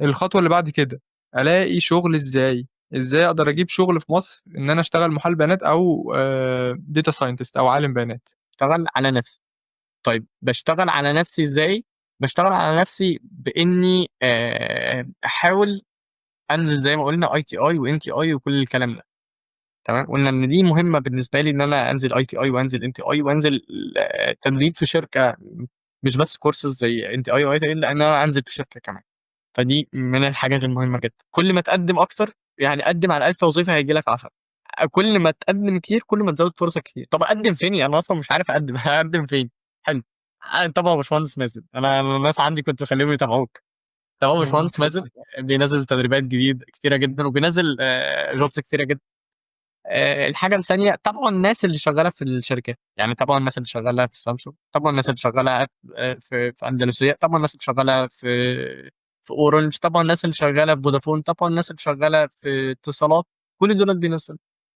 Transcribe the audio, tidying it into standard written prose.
الخطوة اللي بعد كده ألاقي شغل إزاي؟ إزاي أقدر أجيب شغل في مصر إن أنا أشتغل محلل بيانات أو data scientist أو عالم بيانات؟ اشتغل على نفسي. طيب باشتغل على نفسي ازاي؟ باشتغل على نفسي باني احاول انزل زي ما قلنا اي تي اي وان تي اي وكل الكلام ده. تمام، قلنا ان دي مهمه بالنسبه لي ان انا انزل اي تي اي وانزل ان تي اي وانزل تدريب في شركه، مش بس كورسز زي ان تي اي واي تي اي، لا ان انا انزل في شركه كمان. فدي من الحاجات المهمه جدا. كل ما تقدم اكتر، يعني قدم على 1000 وظيفه هيجي لك 10. كل ما تقدم كتير كل ما تزود فرصك كتير. طب اقدم فين؟ انا اصلا مش عارف اقدم. هقدم فين؟ حلو. طبعا يا باشمهندس مازن، انا الناس عندي كنت بخليهم يتابعوك. طبعا يا باشمهندس مازن بينزل تدريبات جديد كتيره جدا، وبينزل جوبز كتيره جدا. الحاجه الثانيه طبعا الناس اللي شغاله في الشركات، يعني طبعا الناس اللي شغاله في سامسونج، طبعا الناس اللي شغاله في اندلسيه، طبعا الناس اللي شغاله في اورنج، طبعا الناس اللي شغاله في فودافون، طبعا الناس اللي شغاله في اتصالات. كل دول بينزلوا.